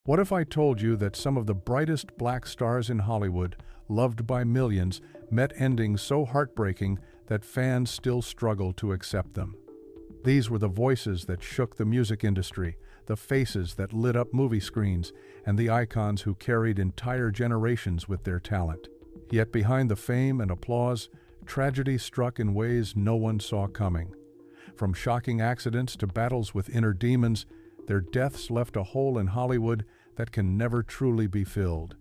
What if I told you that some of the brightest black stars in Hollywood, loved by millions, met endings so heartbreaking that fans still struggle to accept them? These were the voices that shook the music industry, the faces that lit up movie screens, and the icons who carried entire generations with their talent. Yet behind the fame and applause, tragedy struck in ways no one saw coming. From shocking accidents to battles with inner demons, their deaths left a hole in Hollywood that can never truly be filled.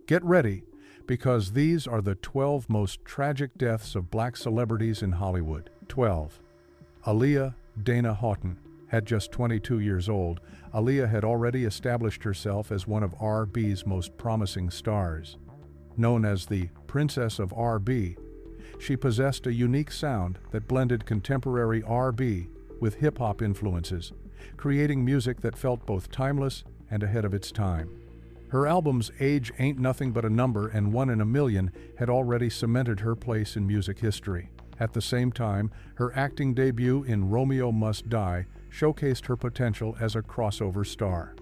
Get ready, because these are the 12 most tragic deaths of black celebrities in Hollywood. 12. Aaliyah Dana Houghton. At just 22 years old, Aaliyah had already established herself as one of R&B's most promising stars. Known as the Princess of R&B, she possessed a unique sound that blended contemporary R&B with hip-hop influences, creating music that felt both timeless and ahead of its time. Her albums Age Ain't Nothing But a Number and One in a Million had already cemented her place in music history. At the same time, her acting debut in Romeo Must Die showcased her potential as a crossover star.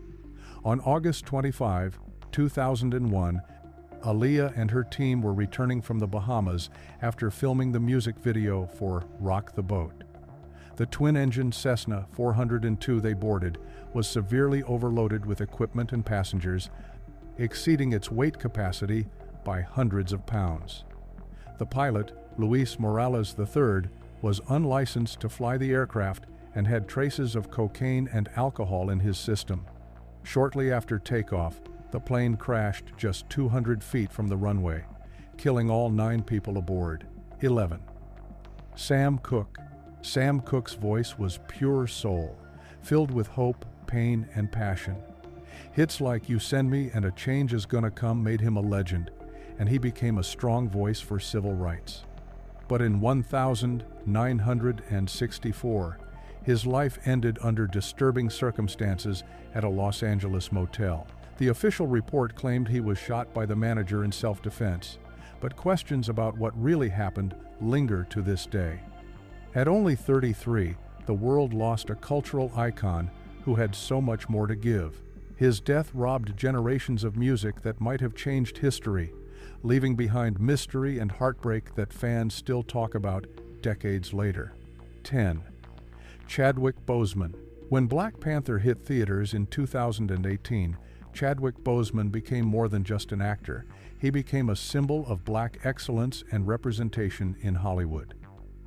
On August 25, 2001, Aaliyah and her team were returning from the Bahamas after filming the music video for Rock the Boat. The twin-engine Cessna 402 they boarded was severely overloaded with equipment and passengers, exceeding its weight capacity by hundreds of pounds. The pilot, Luis Morales III, was unlicensed to fly the aircraft and had traces of cocaine and alcohol in his system. Shortly after takeoff, the plane crashed just 200 feet from the runway, killing all 9 people aboard. 11. Sam Cooke. Sam Cooke's voice was pure soul, filled with hope, pain, and passion. Hits like You Send Me and A Change Is Gonna Come made him a legend, and he became a strong voice for civil rights. But in 1964, his life ended under disturbing circumstances at a Los Angeles motel. The official report claimed he was shot by the manager in self-defense, but questions about what really happened linger to this day. At only 33, the world lost a cultural icon who had so much more to give. His death robbed generations of music that might have changed history, leaving behind mystery and heartbreak that fans still talk about decades later. 10. Chadwick Boseman. When Black Panther hit theaters in 2018, Chadwick Boseman became more than just an actor. He became a symbol of black excellence and representation in Hollywood.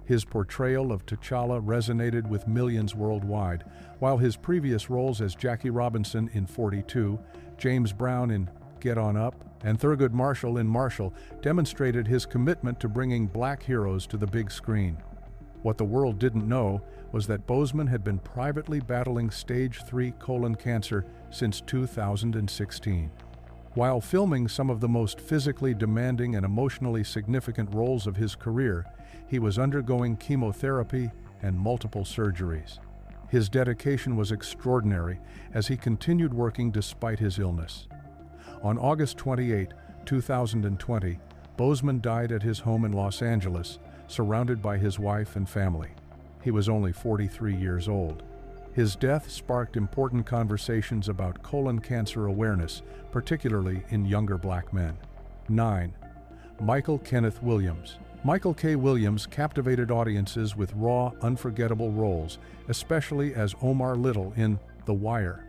His portrayal of T'Challa resonated with millions worldwide, while his previous roles as Jackie Robinson in 42, James Brown in Get On Up, and Thurgood Marshall in Marshall demonstrated his commitment to bringing black heroes to the big screen. What the world didn't know was that Boseman had been privately battling stage 3 colon cancer since 2016. While filming some of the most physically demanding and emotionally significant roles of his career, he was undergoing chemotherapy and multiple surgeries. His dedication was extraordinary as he continued working despite his illness. On August 28, 2020, Boseman died at his home in Los Angeles, surrounded by his wife and family. He was only 43 years old. His death sparked important conversations about colon cancer awareness, particularly in younger black men. 9. Michael Kenneth Williams. Michael K. Williams captivated audiences with raw, unforgettable roles, especially as Omar Little in The Wire.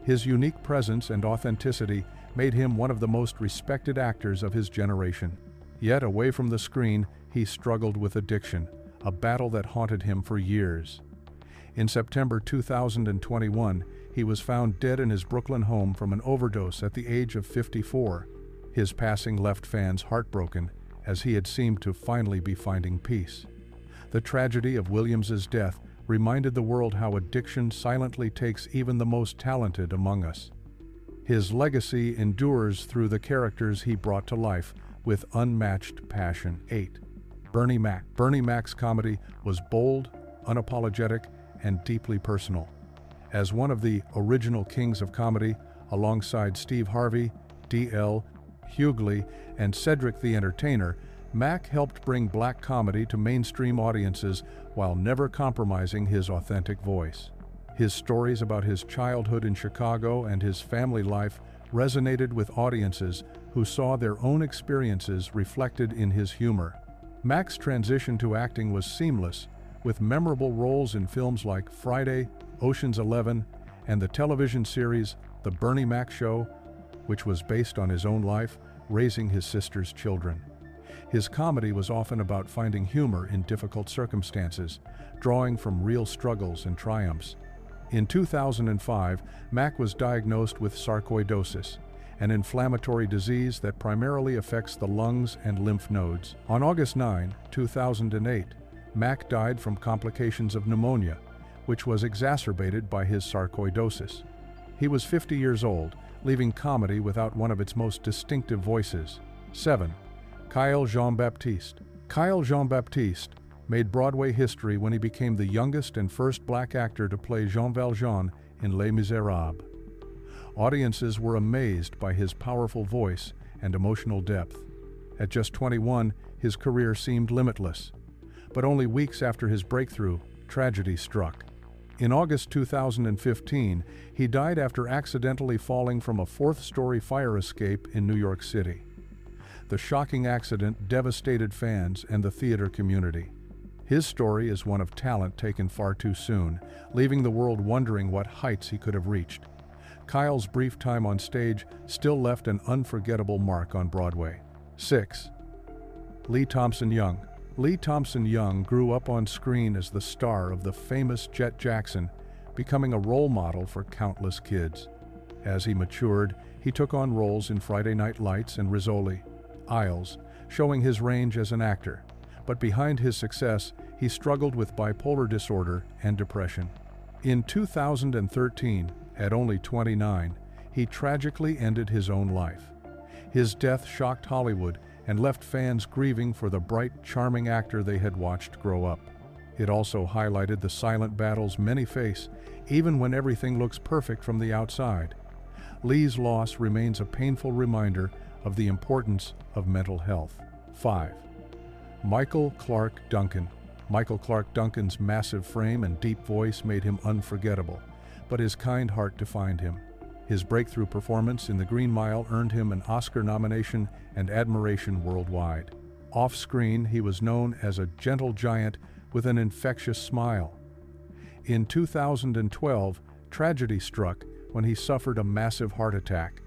His unique presence and authenticity made him one of the most respected actors of his generation. Yet away from the screen, he struggled with addiction, a battle that haunted him for years. In September 2021, he was found dead in his Brooklyn home from an overdose at the age of 54. His passing left fans heartbroken, as he had seemed to finally be finding peace. The tragedy of Williams's death reminded the world how addiction silently takes even the most talented among us. His legacy endures through the characters he brought to life with unmatched passion. 8. Bernie Mac. Bernie Mac's comedy was bold, unapologetic, and deeply personal. As one of the original kings of comedy, alongside Steve Harvey, D.L. Hughley, and Cedric the Entertainer, Mac helped bring black comedy to mainstream audiences while never compromising his authentic voice. His stories about his childhood in Chicago and his family life resonated with audiences who saw their own experiences reflected in his humor. Mac's transition to acting was seamless, with memorable roles in films like Friday, Ocean's 11, and the television series The Bernie Mac Show, which was based on his own life, raising his sister's children. His comedy was often about finding humor in difficult circumstances, drawing from real struggles and triumphs. In 2005, Mac was diagnosed with sarcoidosis, an inflammatory disease that primarily affects the lungs and lymph nodes. On August 9, 2008, Mac died from complications of pneumonia, which was exacerbated by his sarcoidosis. He was 50 years old, leaving comedy without one of its most distinctive voices. 7. Kyle Jean-Baptiste. Kyle Jean-Baptiste made Broadway history when he became the youngest and first black actor to play Jean Valjean in Les Miserables. Audiences were amazed by his powerful voice and emotional depth. At just 21, his career seemed limitless. But only weeks after his breakthrough, tragedy struck. In August 2015, he died after accidentally falling from a fourth-story fire escape in New York City. The shocking accident devastated fans and the theater community. His story is one of talent taken far too soon, leaving the world wondering what heights he could have reached. Kyle's brief time on stage still left an unforgettable mark on Broadway. 6. Lee Thompson-Young. Lee Thompson-Young grew up on screen as the star of the famous Jet Jackson, becoming a role model for countless kids. As he matured, he took on roles in Friday Night Lights and Rizzoli, Isles, showing his range as an actor. But behind his success, he struggled with bipolar disorder and depression. In 2013, at only 29, he tragically ended his own life. His death shocked Hollywood and left fans grieving for the bright, charming actor they had watched grow up. It also highlighted the silent battles many face, even when everything looks perfect from the outside. Lee's loss remains a painful reminder of the importance of mental health. 5. Michael Clarke Duncan. Michael Clarke Duncan's massive frame and deep voice made him unforgettable, but his kind heart defined him. His breakthrough performance in The Green Mile earned him an Oscar nomination and admiration worldwide. Off-screen, he was known as a gentle giant with an infectious smile. In 2012, tragedy struck when he suffered a massive heart attack.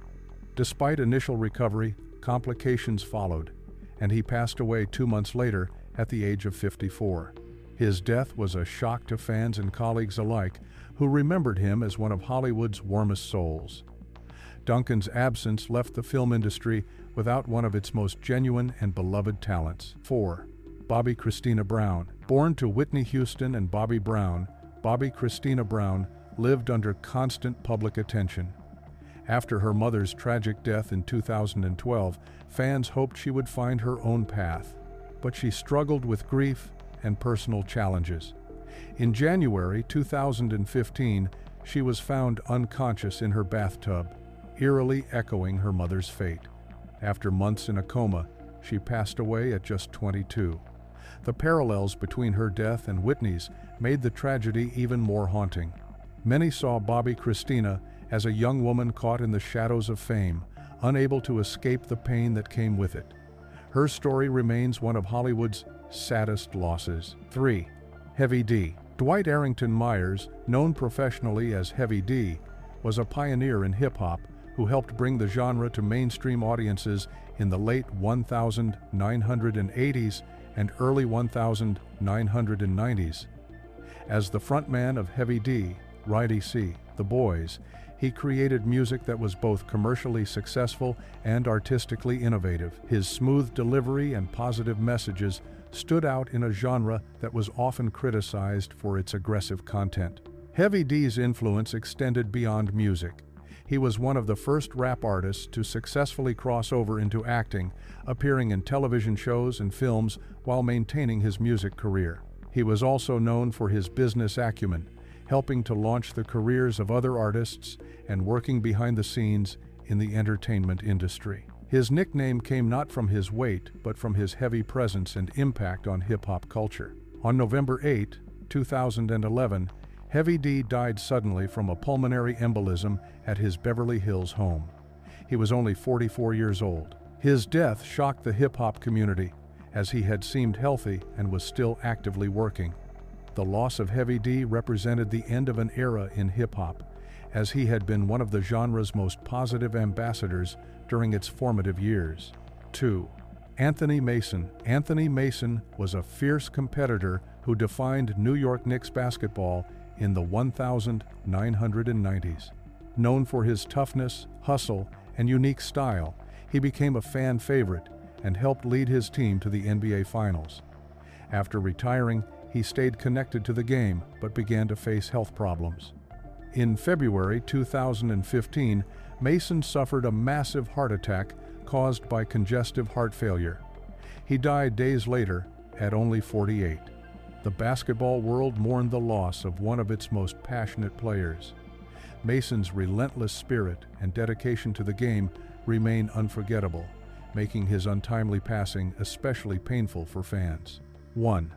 Despite initial recovery, complications followed, and he passed away 2 months later at the age of 54. His death was a shock to fans and colleagues alike, who remembered him as one of Hollywood's warmest souls. Duncan's absence left the film industry without one of its most genuine and beloved talents. 4. Bobbi Kristina Brown. Born to Whitney Houston and Bobby Brown, Bobbi Kristina Brown lived under constant public attention. After her mother's tragic death in 2012, fans hoped she would find her own path, but she struggled with grief and personal challenges. In January 2015, she was found unconscious in her bathtub, eerily echoing her mother's fate. After months in a coma, she passed away at just 22. The parallels between her death and Whitney's made the tragedy even more haunting. Many saw Bobbi Kristina as a young woman caught in the shadows of fame, unable to escape the pain that came with it. Her story remains one of Hollywood's saddest losses. 3. Heavy D. Dwight Arrington Myers, known professionally as Heavy D, was a pioneer in hip-hop who helped bring the genre to mainstream audiences in the late 1980s and early 1990s. As the frontman of Heavy D, Ride C, The Boys, he created music that was both commercially successful and artistically innovative. His smooth delivery and positive messages stood out in a genre that was often criticized for its aggressive content. Heavy D's influence extended beyond music. He was one of the first rap artists to successfully cross over into acting, appearing in television shows and films while maintaining his music career. He was also known for his business acumen, helping to launch the careers of other artists and working behind the scenes in the entertainment industry. His nickname came not from his weight, but from his heavy presence and impact on hip-hop culture. On November 8, 2011, Heavy D died suddenly from a pulmonary embolism at his Beverly Hills home. He was only 44 years old. His death shocked the hip-hop community, as he had seemed healthy and was still actively working. The loss of Heavy D represented the end of an era in hip-hop, as he had been one of the genre's most positive ambassadors during its formative years. 2. Anthony Mason. Anthony Mason was a fierce competitor who defined New York Knicks basketball in the 1990s. Known for his toughness, hustle, and unique style, he became a fan favorite and helped lead his team to the NBA Finals. After retiring, he stayed connected to the game but began to face health problems. In February 2015, Mason suffered a massive heart attack caused by congestive heart failure. He died days later at only 48. The basketball world mourned the loss of one of its most passionate players. Mason's relentless spirit and dedication to the game remain unforgettable, making his untimely passing especially painful for fans. 1.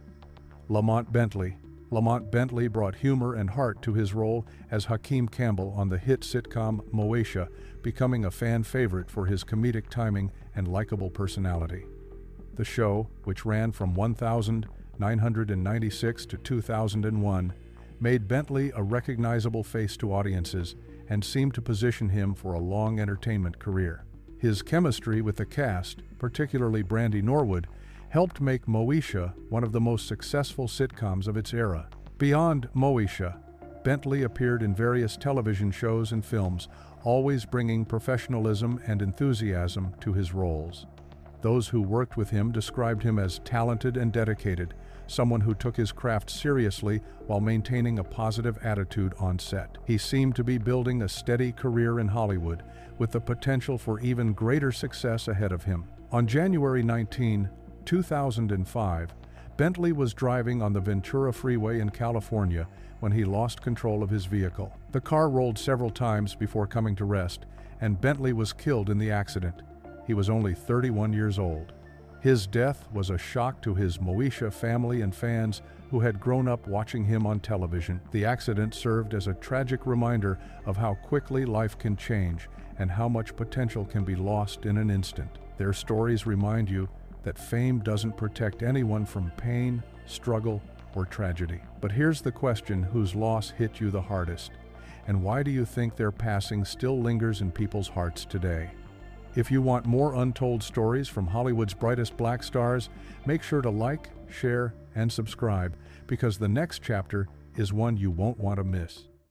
Lamont Bentley. Lamont Bentley brought humor and heart to his role as Hakeem Campbell on the hit sitcom Moesha, becoming a fan favorite for his comedic timing and likable personality. The show, which ran from 1996 to 2001, made Bentley a recognizable face to audiences and seemed to position him for a long entertainment career. His chemistry with the cast, particularly Brandy Norwood, helped make Moesha one of the most successful sitcoms of its era. Beyond Moesha, Bentley appeared in various television shows and films, always bringing professionalism and enthusiasm to his roles. Those who worked with him described him as talented and dedicated, someone who took his craft seriously while maintaining a positive attitude on set. He seemed to be building a steady career in Hollywood, with the potential for even greater success ahead of him. On January 19, 2005, Bentley was driving on the Ventura Freeway in California when he lost control of his vehicle. The car rolled several times before coming to rest, and Bentley was killed in the accident. He was only 31 years old. His death was a shock to his Moesha family and fans who had grown up watching him on television. The accident served as a tragic reminder of how quickly life can change and how much potential can be lost in an instant. Their stories remind you that fame doesn't protect anyone from pain, struggle, or tragedy. But here's the question: whose loss hit you the hardest? And why do you think their passing still lingers in people's hearts today? If you want more untold stories from Hollywood's brightest black stars, make sure to like, share, and subscribe, because the next chapter is one you won't want to miss.